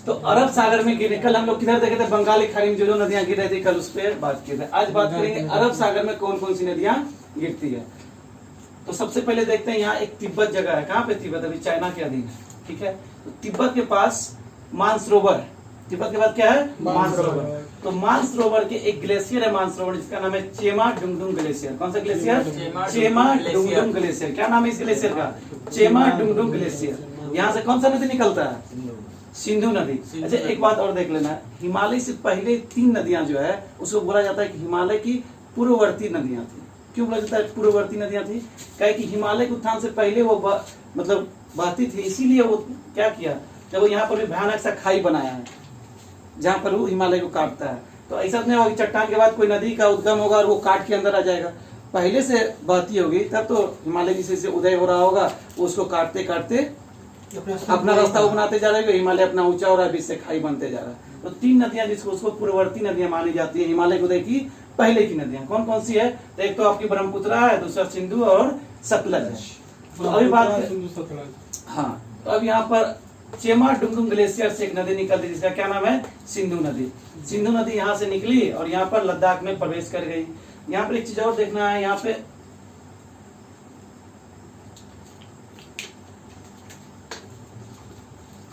तो अरब सागर में गिरे, कल हम लोग किधर देखे थे, बंगाली खाड़ी में जो जो नदियां गिर रही थी, कल उस पर बात किए थे। आज बात करेंगे अरब सागर में कौन कौन सी नदियां गिरती है। तो सबसे पहले देखते हैं, यहाँ एक तिब्बत जगह है। कहाँ पे तिब्बत? अभी चाइना के अधीन है, ठीक है। तो तिब्बत के पास मानसरोवर है। तिब्बत के बाद क्या है? मानसरोवर। तो मानसरोवर के एक ग्लेशियर है मानसरोवर, जिसका नाम है चेमा डुंगडुंग ग्लेशियर। कौन सा ग्लेशियर? चेमा डुंगडुंग ग्लेशियर। क्या नाम है इस ग्लेशियर का? चेमा डुंगडुंग ग्लेशियर। यहाँ से कौन सा नदी निकलता है? सिंधु नदी। अच्छा, एक बात और देख लेना, हिमालय से पहले 3 नदियां जो है उसको बोला जाता है कि हिमालय की पूर्ववर्ती नदियां थी। क्यों बोला जाता है पूर्ववर्ती नदियां थी? क्या कि हिमालय के उत्थान से पहले वो मतलब बहती थी, इसीलिए वो क्या किया, जब वो यहाँ पर भी भयानक सा खाई बनाया है जहाँ पर वो हिमालय को काटता है। तो ऐसा नहीं होगा चट्टान के बाद कोई नदी का उद्गम होगा और वो काट के अंदर आ जाएगा, पहले से बहती होगी, तब तो हिमालय जिससे से उदय हो रहा होगा, वो उसको काटते काटते अपना रास्ता वो बनाते जा रहे हैं, हिमालय अपना ऊंचा हो रहा है, बीच से खाई बनते जा रहा है। तो 3 नदियां जिसको उसको पूर्ववर्ती नदियां मानी जाती है, हिमालय के उदय की पहले की नदियां कौन कौन सी है? तो एक तो आपकी ब्रह्मपुत्रा है, दूसरा सिंधु और सतलज है। तो अभी बात, हाँ, तो अब यहाँ पर चेमा डुंगडुंग ग्लेशियर से एक नदी निकलती है जिसका क्या नाम है? सिंधु नदी। सिंधु नदी यहाँ से निकली और यहाँ पर लद्दाख में प्रवेश कर गई। यहाँ पर एक चीज और देखना है, यहाँ पे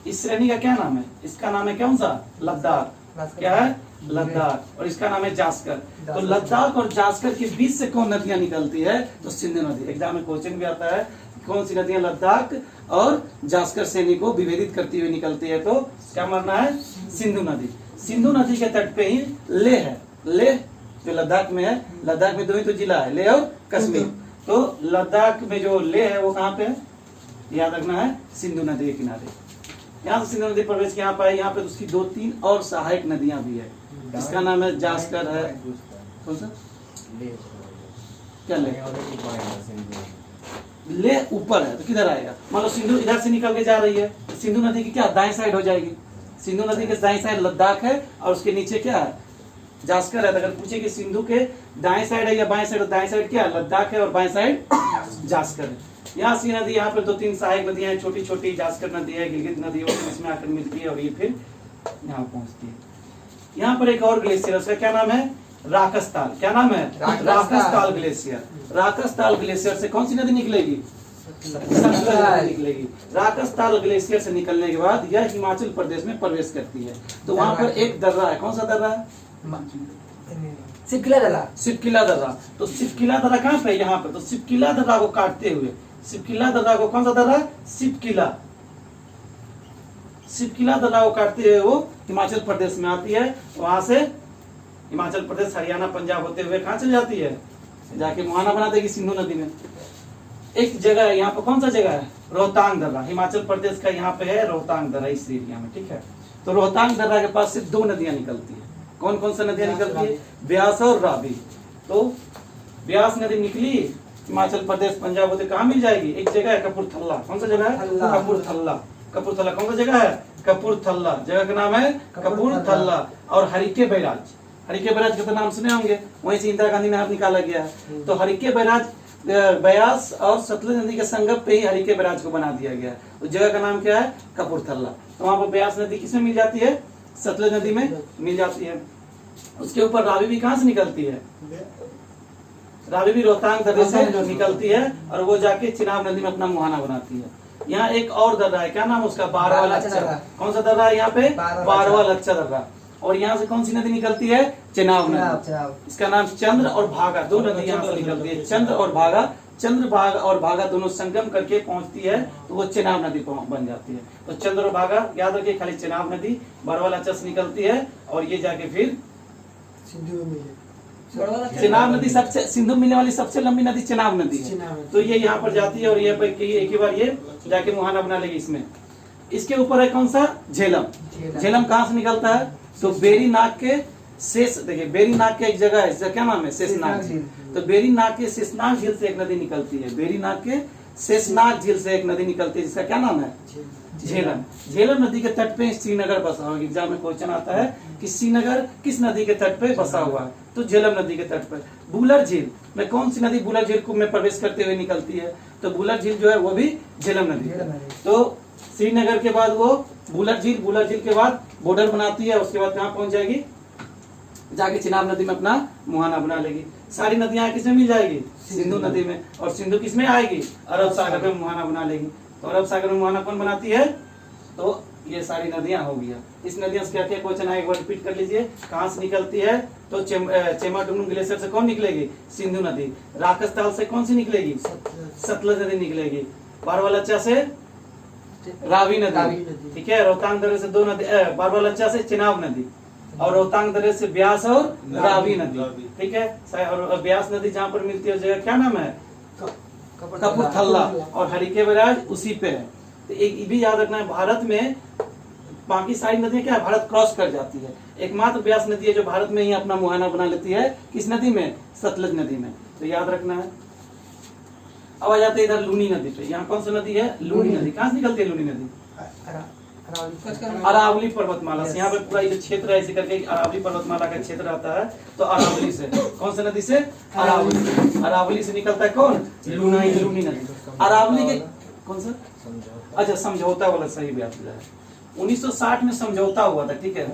इस श्रेणी का क्या नाम है? इसका नाम है कौन सा? लद्दाख। क्या है? लद्दाख। और इसका नाम है जास्कर। तो लद्दाख और जास्कर के बीच से कौन नदियां निकलती है? तो सिंधु नदी। एग्जाम में क्वेश्चन भी आता है कौन सी नदियां लद्दाख और जास्कर श्रेणी को विभेदित करती हुई निकलती है, तो क्या मानना है? सिंधु नदी। सिंधु नदी के तट पे ही लेह है। लेह जो लद्दाख में है, लद्दाख में 2 ही तो जिला है, लेह और कश्मीर। तो लद्दाख में जो लेह है वो कहाँ पे है? याद रखना है, सिंधु नदी के किनारे। यहाँ से सिंधु नदी प्रवेश यहाँ पाए। यहाँ पे उसकी 2-3 और सहायक नदियां भी है, जिसका नाम है जास्कर है। कौन सा? क्या ले? ले ऊपर है तो किधर आएगा? मान लो सिंधु इधर से निकल के जा रही है, सिंधु नदी की क्या दाएं साइड हो जाएगी? सिंधु नदी के दाएं साइड लद्दाख है और उसके नीचे क्या है? जास्कर है। अगर पूछे कि सिंधु के दाएं साइड है या बाएं साइड, दाएं साइड क्या है? लद्दाख है और बाएं साइड जास्कर है। यहाँ सी नदी, यहाँ पर 2-3 सहायक नदियां हैं, छोटी छोटी। जास्कर नदी है, गिलगित नदी है, इसमें आकर मिलती है और ये फिर यहाँ पहुंचती है। यहाँ पर एक और ग्लेशियर, उसका क्या नाम है? राकसताल। क्या नाम है? राकसताल ग्लेशियर। राकसताल ग्लेशियर से कौन सी नदी निकलेगी? सतलज निकलेगी। राकसताल ग्लेशियर से निकलने के बाद यह हिमाचल प्रदेश में प्रवेश करती है। तो वहाँ पर एक दर्रा है, कौन सा दर्रा है? सिपकिला दर्रा। सिपकिला दर्रा। तो सिपकिला दर्रा कहाँ पे? यहाँ पे। तो सिपकिला दर्रा को काटते हुए, सिपकिला दर्रा को, कौन सा दर्रा? सिपकिला। सिपकिला दर्रा को काटते हुए वो हिमाचल प्रदेश में आती है। वहां से हिमाचल प्रदेश, हरियाणा, पंजाब होते हुए कहाँ चल जाती है? जाके मुहाना बना देगी सिंधु नदी में। एक जगह है यहाँ पे, कौन सा जगह है? रोहतांग दर्रा। हिमाचल प्रदेश का यहाँ पे है रोहतांग दर्रा, इस एरिया में, ठीक है। तो रोहतांग दर्रा के पास से 2 नदियां निकलती है। कौन कौन सा नदियां निकलती है? व्यास और रावी। तो व्यास नदी निकली हिमाचल प्रदेश, पंजाब होते कहाँ मिल जाएगी? एक जगह है कपूरथला। कौन सा जगह है? कपूरथला। कपूरथला कौन सा जगह है? कपूरथला। जगह का नाम है कपूरथला। और हरिके बैराज, हरिके बैराज का तो नाम सुने होंगे, वहीं से इंदिरा गांधी नहर निकाला गया है। तो हरिके बैराज ब्यास और सतलज नदी के संगम पे ही हरिके बैराज को बना दिया गया है। तो जगह का नाम क्या है? कपूरथला। तो वहां पर ब्यास नदी किसमें मिल जाती है? सतलज नदी में मिल जाती है। उसके ऊपर रावी भी कहाँ से निकलती है? रावी भी रोहतांग दर्रे से निकलती है और वो जाके चिनाब नदी में अपना मुहाना बनाती है। यहाँ एक और दर्रा है, क्या नाम है उसका? बारवा लच्छा। कौन सा दर्रा है यहाँ पे? बारवा लच्छा दर्रा। और यहाँ से कौन सी नदी निकलती है? चिनाब नदी। इसका नाम चंद्र और भागा, 2 नदी यहाँ से निकलती है, चंद्र और भागा। चंद्र भाग और भागा दोनों संगम करके पहुंचती है तो वो चिनाब नदी बन जाती है। तो चंद्र और भागा याद रखिए, खाली चिनाब नदी बारवा लच्छा से निकलती है और ये जाके फिर सिंधु में मिले। चिनाब नदी सबसे, सिंधु मिलने वाली सबसे लंबी नदी चिनाब नदी है। तो ये यहाँ पर जाती है और ये एक ही बार ये जाके मुहाना बना लेगी इसमें। इसके ऊपर है कौन सा? झेलम। झेलम कहाँ से निकलता है? तो बेरीनाग के शेष, देखिए बेरीनाग के एक जगह है, इसका क्या नाम है? शेषनाग झील। तो बेरीनाग के शेषनाग झील से एक नदी निकलती है। बेरीनाग के शेषनाग झील से एक नदी निकलती है जिसका क्या नाम है? झेलम। झेलम नदी के तट पे श्रीनगर बसा हुआ है। एग्जाम में क्वेश्चन आता है कि श्रीनगर किस नदी के तट पे बसा हुआ है, तो झेलम नदी के तट पर। बुलर झील में कौन सी नदी बुलर झील में प्रवेश करते हुए निकलती है? तो बुलर झील जो है वो भी झेलम नदी है। तो श्रीनगर के बाद वो बुलर झील के बाद बॉर्डर बनाती है, उसके बाद कहाँ पहुंच जाएगी? जाके चिनाब नदी में अपना मुहाना बना लेगी। सारी नदियां किसमें मिल जाएगी? सिंधु नदी में। और सिंधु किसमें आएगी? अरब सागर में मुहाना बना लेगी। तो अरब सागर में मुहाना कौन बनाती है? तो ये सारी नदियां हो गया। इस नदियां से क्या क्या क्वेश्चन आएगा, एक बार रिपीट कर लीजिए। कहाँ से निकलती है? तो चेमाडुंगनू ग्लेशियर से कौन निकलेगी? सिंधु नदी। राकसताल से कौन सी निकलेगी? सतलज नदी निकलेगी। बारवालच्चा से रावी नदी, ठीक है। रोहतांग दर्रे से दो नदी, बारवालच्चा से चिनाब नदी, और रोहतांग दर्रे से ब्यास और रावी नदी, ठीक है। और ब्यास नदी जहाँ पर मिलती है जगह क्या नाम है? कपूरथला। और हरिके बैराज उसी पे है। तो एक भी याद रखना है, भारत में बाकी सारी नदियां क्या है? भारत क्रॉस कर जाती है। एकमात्र ब्यास नदी है जो भारत में ही अपना मुहाना बना लेती है। किस नदी में? सतलज नदी में। तो याद रखना है। अब आ जाते हैं इधर लूनी नदी पे। यहाँ कौन सी नदी है? लूनी नदी। कहाँ से निकलती है लूनी नदी? अरावली पर्वतमाला से। यहाँ पे पूरा ये क्षेत्र है, इसी करके अरावली पर्वतमाला का क्षेत्र आता है। तो अरावली से, कौन सी नदी से? अरावली। अरावली से निकलता है कौन? लूनी नदी। अरावली के कौन सा? अच्छा, समझौता वाला सही बात है। 1960 में समझौता हुआ था, ठीक है,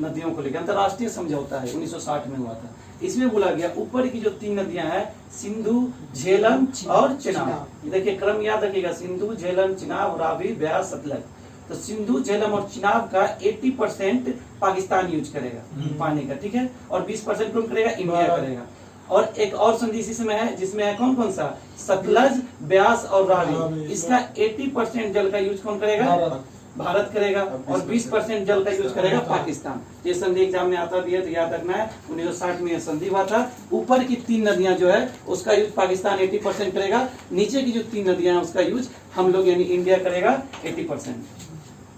नदियों को लेकर अंतरराष्ट्रीय समझौता है, 1960 में हुआ था। इसमें बोला गया ऊपर की जो 3 नदियां हैं, सिंधु, झेलम और चिनाब। देखिए क्रम याद रखिएगा, सिंधु, झेलम, चिनाब, रावी, ब्यास, सतलज। तो सिंधु, झेलम और चिनाब का 80% पाकिस्तान यूज करेगा पानी का, ठीक है, और 20% कौन करेगा? इंडिया करेगा। और एक और संधि इसी में है जिसमें है कौन कौन सा? सतलज, ब्यास और रावी। इसका 80% जल का यूज कौन करेगा? भारत करेगा, और 20% जल का यूज करेगा पाकिस्तान। ये संधि एग्जाम में आता भी है, तो याद रखना है। 1960 में यह संधि हुआ था। ऊपर की 3 नदियां जो है उसका यूज पाकिस्तान 80% करेगा, नीचे की जो 3 नदियां हैं उसका यूज हम लोग यानी इंडिया करेगा 80%।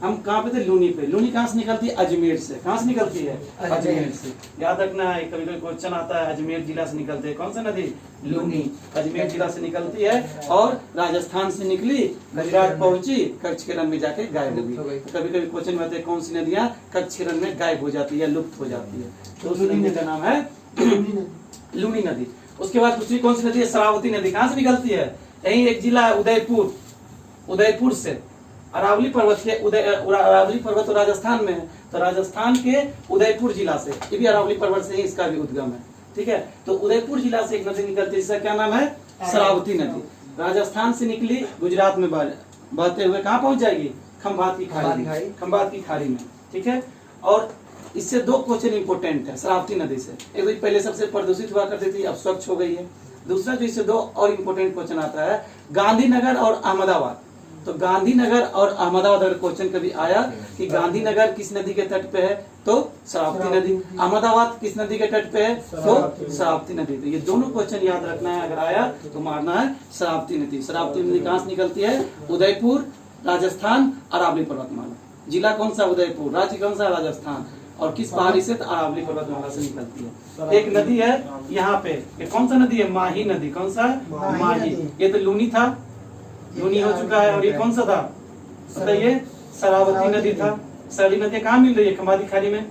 हम कहाँ पे थे? लूनी पे। लूनी कहाँ से निकलती है? अजमेर से। कहाँ से निकलती है? अजमेर से। याद रखना है, कभी कभी क्वेश्चन आता है, अजमेर जिला से निकलती है कौन सा नदी? लूनी। अजमेर जिला से निकलती है और राजस्थान से निकली, गुजरात पहुंची, कच्छक्षेत्र में जाके गायब हो गई। कभी कभी क्वेश्चन में आते हैं कौन सी नदियां कच्छक्षेत्र में गायब हो जाती है, लुप्त हो जाती है, तो उस नदी का नाम है लूनी नदी। उसके बाद दूसरी कौन सी नदी है? शरावती नदी। कहाँ से निकलती है? यही एक जिला है उदयपुर, उदयपुर से। अरावली पर्वत के अरावली पर्वत तो राजस्थान में है, तो राजस्थान के उदयपुर जिला से, ये भी अरावली पर्वत से ही इसका भी उद्गम है, ठीक है। तो उदयपुर जिला से एक नदी निकलती है जिसका क्या नाम है? शरावती नदी। राजस्थान से निकली, गुजरात में बहते हुए कहाँ पहुंच जाएगी? खंभात की खाड़ी, खंभात की खाड़ी में, ठीक है। और इससे 2 क्वेश्चन इंपोर्टेंट है शरावती नदी से। एक तो पहले सबसे प्रदूषित हुआ करती थी, अब स्वच्छ हो गई है। दूसरा जो इससे 2 और इम्पोर्टेंट क्वेश्चन आता है, गांधीनगर और अहमदाबाद। तो गांधीनगर और अहमदाबाद अगर क्वेश्चन कभी आया कि गांधीनगर किस नदी के तट पे है, तो शरावती नदी। अहमदाबाद किस नदी के तट पे है, तो शरावती नदी। तो ये दोनों क्वेश्चन याद रखना है, अगर आया तो मारना है शरावती नदी। शरावती नदी कहाँ से निकलती है? उदयपुर, राजस्थान, अरावली पर्वतमाला। जिला कौन सा? उदयपुर। राज्य कौन सा? राजस्थान। और किस पहाड़ी से? तो अरावली पर्वतमाला से निकलती है। एक नदी है यहाँ पे, ये कौन सा नदी है? माही नदी। कौन सा? माही। ये तो लूनी था, लूनी हो चुका है। और ये कौन सा था? बताइए। शरावती नदी था। सारी नदियां कहाँ मिल रही है? खंभाती खाड़ी में।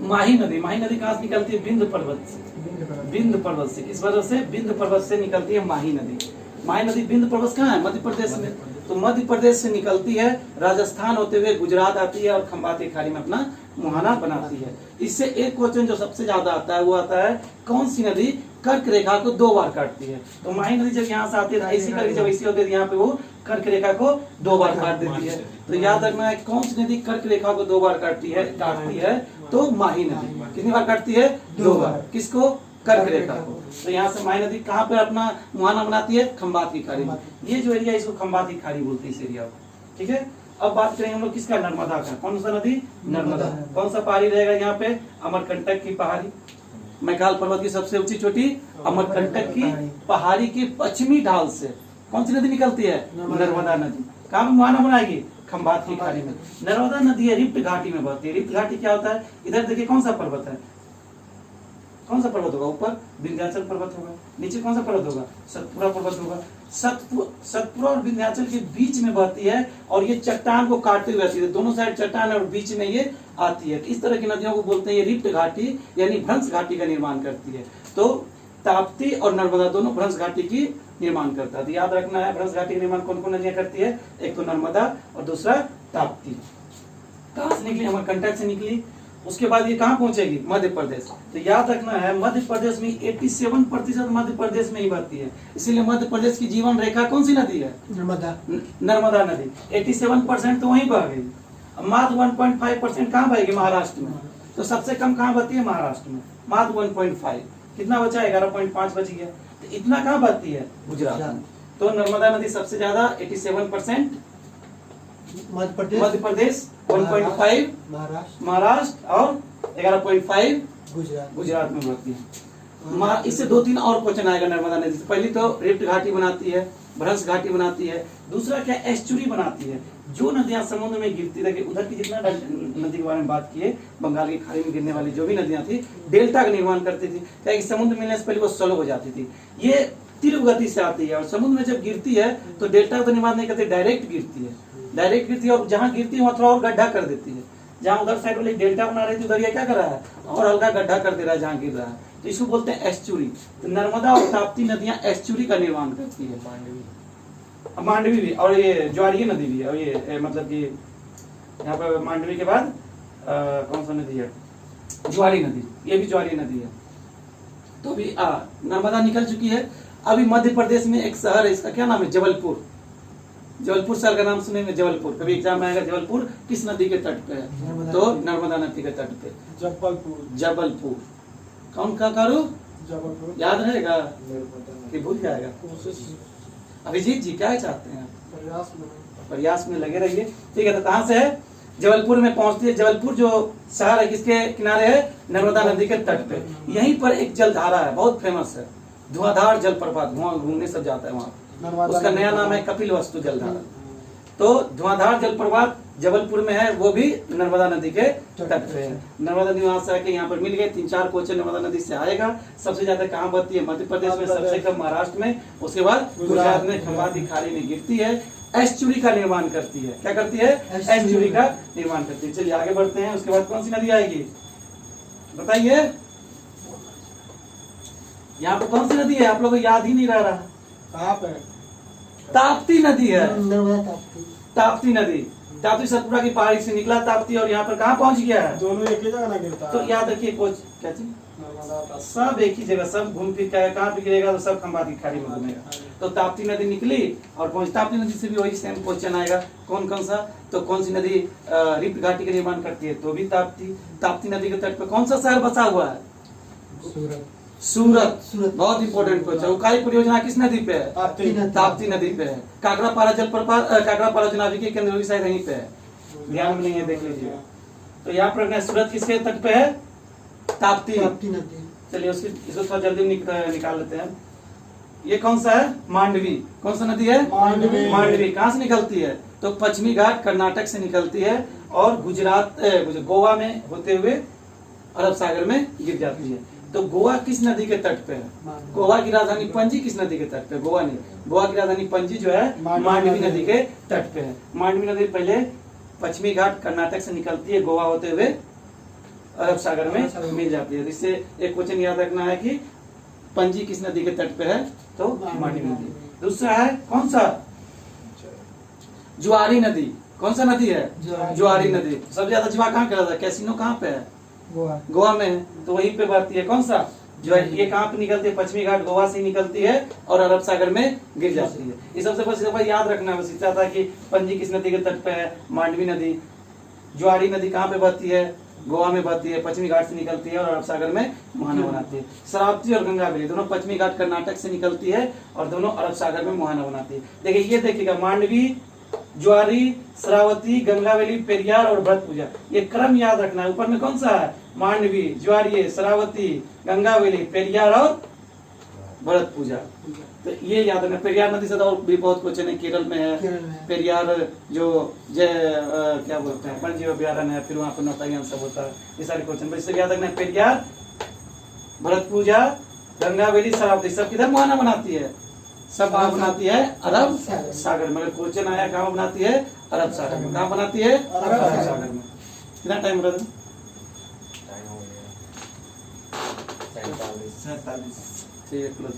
माही नदी, माही नदी कहाँ से निकलती है? बिंद पर्वत से। बिंद पर्वत से। किस पर्वत से? बिंद पर्वत से निकलती है माही नदी। माही नदी बिंद पर्वत कहाँ है? मध्य प्रदेश में। तो मध्य प्रदेश से निकलती है, राजस्थान होते हुए गुजरात आती है और खंभाती खाड़ी में अपना मुहाना बनाती है। इससे एक क्वेश्चन जो सबसे ज्यादा आता है वो आता है, कौन सी नदी कर्क रेखा को 2 बार काटती है? तो माही नदी जब यहाँ से आती है ऐसी करके, जब ऐसी होती है यहाँ पे वो कर्क रेखा को 2 बार काट देती है। तो याद रखना है, कौन सी नदी कर्क रेखा को 2 बार काटती है? तो माही नदी। कितनी बार काटती है? 2 बार। किसको? कर्क रेखा को। तो यहाँ से माही नदी कहाँ पे अपना मुहाना बनाती है? खंभात की खाड़ी में। ये जो एरिया इसको खंभात की खाड़ी बोलती है इस एरिया को, ठीक है। अब बात करेंगे हम लोग किसका? नर्मदा का। कौन सा नदी? नर्मदा। कौन सा पहाड़ी रहेगा यहाँ पे? अमरकंटक की पहाड़ी। मैकाल पर्वत की सबसे ऊंची चोटी अमरकंटक की पहाड़ी के पश्चिमी ढाल से कौन सी नदी निकलती है? नर्मदा नदी। कहाँ पे मुहाना बनाएगी? खंभात की खाड़ी में। नर्मदा नदी है रिफ्ट घाटी में बहती है। रिफ्ट घाटी क्या होता है? इधर देखिए कौन सा पर्वत है? कौन सा पर्वत होगा? ऊपर विंध्याचल पर्वत होगा, नीचे कौन सा पर्वत होगा? सतपुड़ा पर्वत होगा। सतपुड़ा और विंध्याचल के बीच में बहती है और ये चट्टान को काटते हुए आती है, दोनों साइड चट्टान है और बीच में ये आती है। इस तरह की नदियों को बोलते हैं ये रिफ्ट घाटी यानी भ्रंश घाटी का निर्माण करती है। तो ताप्ती और नर्मदा दोनों भ्रंश घाटी की निर्माण करता है। तो याद रखना है भ्रंश घाटी का निर्माण कौन कौन नदियां करती है? एक तो नर्मदा और दूसरा ताप्ती। कहां से निकली? हमारे कंटक से निकली। उसके बाद ये कहां पहुंचेगी? मध्य प्रदेश। तो याद रखना है मध्य प्रदेश में 87% मध्य प्रदेश में ही बहती है, इसीलिए मध्य प्रदेश की जीवन रेखा कौन सी नदी है? नर्मदा। नर्मदा नदी। 87% तो वहीं बह गई। अब मात्र 1.5% कहाँ बहेगी? महाराष्ट्र में। तो सबसे कम कहाँ बहती है? महाराष्ट्र में, मात्र 1.5। कितना बचा? 11.5 बच गया। तो इतना कहाँ बहती है? गुजरात में। तो नर्मदा नदी सबसे ज्यादा 87% मध्य प्रदेश, 1.5 महाराष्ट्र और 11.5 गुजरात में बहती है। इससे 2-3 और क्वेश्चन आएगा नर्मदा नदी से। पहली तो रिफ्ट घाटी बनाती है, भ्रंश घाटी बनाती है, दूसरा क्या? एस्चुरी बनाती है। जो नदियां समुद्र में गिरती थी, उधर की जितना नदी के बारे में बात किए, बंगाल की खाड़ी में गिरने वाली जो भी नदियां थी डेल्टा का निर्माण करती थी, क्या समुद्र मिलने से पहले वो स्लो हो जाती थी। ये तीव्र गति से आती है और समुद्र में जब गिरती है तो डेल्टा का तो निर्माण नहीं करती, डायरेक्ट गिरती है। डायरेक्ट गिरती है और जहां गिरती है वहां थोड़ा और गड्ढा कर देती है। जहां उधर साइड वाले डेल्टा बना रही थी उधर ये क्या कर रहा है? और हल्का गड्ढा कर दे रहा है जहां गिर रहा है। तो इसको बोलते हैं एस्चुरी। तो नर्मदा और ताप्ती नदियां एस्चुरी का निर्माण करती है। मांडवी भी, और ये ज्वारीय नदी भी है। और ये मतलब कि यहाँ पर मांडवी के बाद कौन सा नदी है? ज्वारी नदी, ये भी ज्वारीय नदी है। तो अभी नर्मदा निकल चुकी है। अभी मध्य प्रदेश में एक शहर है, इसका क्या नाम है? जबलपुर। जबलपुर शहर का नाम सुनेंगे, जबलपुर। कभी एग्जाम में आएगा जबलपुर किस नदी के तट पे है? तो नर्मदा नदी के तट पे जबलपुर। कौन का करो? जबलपुर। याद रहेगा कि भूल जाएगा? अभिजीत जी क्या चाहते हैं? प्रयास में लगे रहिए। ठीक है, तो कहां से है? जबलपुर में पहुंचती है। जबलपुर जो शहर है किसके किनारे है? नर्मदा नदी के तट पे। यहीं पर एक जलधारा है, बहुत फेमस है, धुआंधार जलप्रपात। धुआं घूमने सब जाता है वहां, उसका नया नाम है कपिलवस्तु जलधारा। तो धुआंधार जलप्रपात जबलपुर में है, वो भी नर्मदा नदी के तट पे है। नर्मदा नदी वहां से आके यहाँ पर मिल गए। 3-4 क्वेश्चन नर्मदा नदी से आएगा। सबसे ज्यादा कहाँ बहती है? मध्य प्रदेश में, सबसे कम महाराष्ट्र में, उसके बाद गुजरात में खंबाती खाड़ी में गिरती है। एस्चुरी का निर्माण करती है। क्या करती है? एस्चुरी का निर्माण करती है। चलिए आगे बढ़ते हैं। उसके बाद कौन सी नदी आएगी बताइए? यहाँ पे कौन सी नदी है? आप लोग को याद ही नहीं रह रहा। कहाँ पे? ताप्ती नदी है। ताप्ती नदी। ताप्ती सतपुड़ा की पहाड़ी से निकला ताप्ती और यहाँ पर कहाँ पहुंच गया है? दोनों एक ही जगह ना गिरता। तो याद रखिए कुछ क्या चीज? सब एक ही जगह, सब घूम फिर के कहाँ पे गिरेगा? तो सब खंबात की खाड़ी में घूमेगा। तो ताप्ती नदी निकली और पहुंच। ताप्ती नदी से भी वही सेम क्वेश्चन आएगा। कौन कौन सा? तो कौन सी नदी रिफ्ट घाटी का निर्माण करती है? तो भी ताप्ती। ताप्ती नदी के तट पर कौन सा शहर बसा हुआ है? सूरत। बहुत इंपॉर्टेंट क्वेश्चन। उकाई परियोजना किस नदी पे है? ताप्ती नदी पे है। काकरापारा जलप्रपात, काकरापारा जो नाभिकीय केंद्र भी शायद यहीं पे है, ध्यान में नहीं है, देख लीजिएगा। तो यहाँ पर सूरत किसके तट पे है? ताप्ती नदी। चलिए इसको थोड़ा जल्दी निकाल लेते हैं। ये कौन सा है? मांडवी। कौन सा नदी है? मांडवी। कहाँ से निकलती है? तो पश्चिमी घाट कर्नाटक से निकलती है और गुजरात गोवा में होते हुए अरब सागर में गिर जाती है। तो गोवा किस नदी के तट पे है? गोवा की राजधानी पणजी किस नदी के तट पे? गोवा नहीं, गोवा की राजधानी पणजी जो है मांडवी नदी के तट पे है। मांडवी नदी पहले पश्चिमी घाट कर्नाटक से निकलती है, गोवा होते हुए अरब सागर में मिल जाती है। इससे एक क्वेश्चन याद रखना है कि पणजी किस नदी के तट पे है? तो मांडवी नदी। दूसरा है कौन सा? ज्वारी नदी। कौन सा नदी है? ज्वारी नदी। सबसे ज्यादा जुआ कहाँ कर रहा था? कैसीनो कहाँ पे है? गोवा में है, तो वहीं पे बहती है। कौन सा? जो है ये कहाँ पे निकलती है? पश्चिमी घाट गोवा से निकलती है और अरब सागर में गिर जाती है। ये सबसे बस याद रखना बस इतना था कि पणजी किस नदी के तट पे है? मांडवी नदी। ज्वारी नदी कहाँ पे बहती है? गोवा में बहती है, पश्चिमी घाट से निकलती है और अरब सागर में मुहाना बनाती है। शरावती और गंगावली दोनों पश्चिमी घाट कर्नाटक से निकलती है और दोनों अरब सागर में मुहाना बनाती है। देखिए ये देखिएगा, मांडवी, ज्वारी, शरावती, गंगावली, पेरियार और भरतपुजा, ये क्रम याद रखना है। ऊपर में कौन सा है? मांडवी, ज्वारी, शरावती, गंगावली, पेरियार और भरतपुजा। तो ये याद रखना। पेरियार नदी से तो और भी बहुत क्वेश्चन है। केरल में है पेरियार, जो क्या बोलते हैं, वन्यजीव अभ्यारण्य है, फिर वहाँ पर नौकायान सब होता है। ये सारे क्वेश्चन बस याद रखना है। पेरियार भरतपुजा, गंगा वैली, शरावती सब किधर मुहाना बनाती है? सब कहाँ बनाती है? अरब सागर में। क्वेश्चन आया कहाँ बनाती है? अरब सागर में। कहाँ बनाती है? अरब सागर में। कितना टाइम हो रहा था? टाइम हो गया 47। ठीक है, क्लोज।